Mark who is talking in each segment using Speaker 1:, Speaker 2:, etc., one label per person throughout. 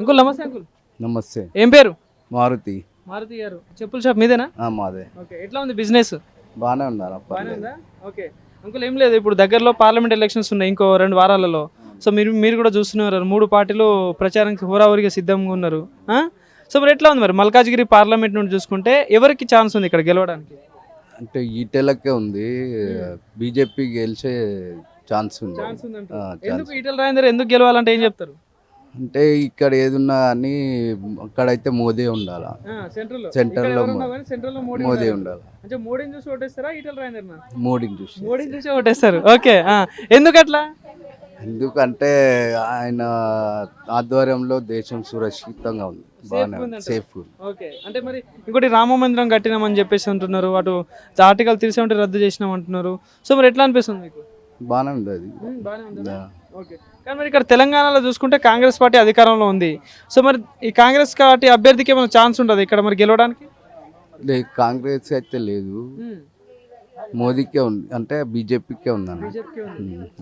Speaker 1: Uncle నమస్తే uncle.
Speaker 2: నమస్తే.
Speaker 1: ఏం పేరు?
Speaker 2: మారుతి.
Speaker 1: మారుతి గారు చెప్పుల షాప్ మీదేనా?
Speaker 2: మాదే.
Speaker 1: ఓకే, ఎట్లా ఉంది బిజినెస్?
Speaker 2: బాగానే ఉన్నారు.
Speaker 1: బాగానే ఉందా? ఓకే అంకుల్, ఏం లేదు, ఇప్పుడు దగ్గరలో పార్లమెంట్ ఎలక్షన్స్ ఉన్నాయి ఇంకో 2 వారాలలో. సో మీరు కూడా చూస్తున్నారు, 3 పార్టీలు ప్రచారానికి హోరాహోరీగా సిద్ధంగా ఉన్నారు. సో మరి ఎట్లా ఉంది మరి మల్కాజ్గిరి పార్లమెంట్ నుండి చూసుకుంటే ఎవరికి ఛాన్స్ ఉంది ఇక్కడ గెలవడానికి?
Speaker 2: అంటే ఈటెలకే ఉంది, బీజేపీ గెలిచే ఛాన్స్ ఉంది.
Speaker 1: ఎందుకు ఈటెల రాజేందర్ ఎందుకు గెలవాలంటే ఏం చెప్తారు?
Speaker 2: అంటే ఇక్కడ ఏదున్నా కానీ అక్కడైతే మోదీ ఉండాలా, సెంట్రల్లో మోదీ ఉండాలి.
Speaker 1: అంటే మోడీని చూసి ఓటేస్తారా ఈటెల రాజేందర్?
Speaker 2: మోడీని
Speaker 1: చూసి ఓటేస్తారు. ఓకే, ఎందుకు అట్లా?
Speaker 2: ఎందుకంటే ఆయన ఆధ్వర్యంలో దేశం సురక్షితంగా ఉంది, బాగానే సేఫ్.
Speaker 1: ఓకే, అంటే మరి ఇంకోటి రామ మందిరం కట్టినామని చెప్పేసి అంటున్నారు, అటు ఆర్టికల్ 370 రద్దు చేసినాం అంటున్నారు. సో మరి ఎట్లా అనిపిస్తుంది మీకు?
Speaker 2: బాగానే ఉంది అది.
Speaker 1: ఓకే, కానీ మరి ఇక్కడ తెలంగాణలో చూసుకుంటే కాంగ్రెస్ పార్టీ అధికారంలో ఉంది. సో మరి ఈ కాంగ్రెస్ పార్టీ అభ్యర్థికి ఏమైనా ఛాన్స్ ఉంటుంది ఇక్కడ మరి గెలవడానికి?
Speaker 2: కాంగ్రెస్ అయితే లేదు, మోదీకే ఉంది, అంటే బీజేపీకే ఉందన్న.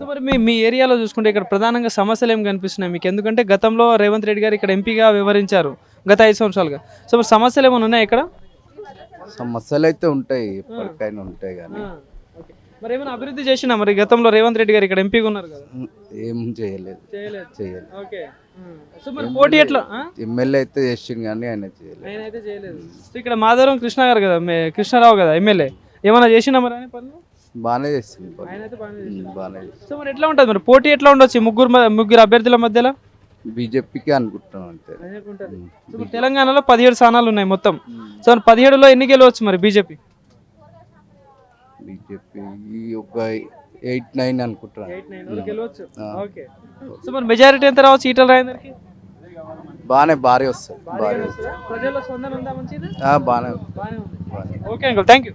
Speaker 1: సో మరి మీ ఏరియాలో చూసుకుంటే ఇక్కడ ప్రధానంగా సమస్యలు ఏం కనిపిస్తున్నాయి మీకు? ఎందుకంటే గతంలో రేవంత్ రెడ్డి గారు ఇక్కడ ఎంపీగా వ్యవహరించారు గత 5 సంవత్సరాలుగా. సో మరి సమస్యలు ఏమైనా ఉన్నాయి ఇక్కడ?
Speaker 2: సమస్యలు అయితే ఉంటాయి, ఎప్పటికైనా ఉంటాయి. కానీ
Speaker 1: మరి ఏమైనా అభివృద్ధి చేసినా మరి గతంలో రేవంత్ రెడ్డి గారు ఇక్కడ ఎంపీగా ఉన్నారు కదా?
Speaker 2: ఏం చేయలేదు.
Speaker 1: ఓకే, సో మరి పోటీ ఎట్లా?
Speaker 2: ఎమ్మెల్యే అయితే చేసిండు కానీ ఆయన
Speaker 1: చేయలేదు. సో ఇక్కడ మాధవరం కృష్ణ గారు కదా, కృష్ణారావు కదా ఎమ్మెల్యే, ఏమైనా చేసినా మరి ఆయన పనులు?
Speaker 2: బాగానే చేస్తుంది.
Speaker 1: సో మరి ఎట్లా ఉంటుంది మరి పోటీ ఎట్లా ఉండొచ్చు ముగ్గురు అభ్యర్థుల మధ్యలో?
Speaker 2: బీజేపీకి అనుకుంటున్నాం అంతే.
Speaker 1: సో తెలంగాణలో 17 స్థానాలు ఉన్నాయి మొత్తం. సో 17లో ఎన్ని గెలవచ్చు మరి బీజేపీ?
Speaker 2: ఒక 8-9 అనుకుంటున్నాను.
Speaker 1: ఓకే, సో మరి మెజారిటీ ఎంత రావచ్చు ఈటెల రాజేందర్కి?
Speaker 2: భారీ వస్తుంది.
Speaker 1: ప్రజల్లో స్పందన ఉందా మంచిది?
Speaker 2: బాగానే.
Speaker 1: Okay uncle, thank you.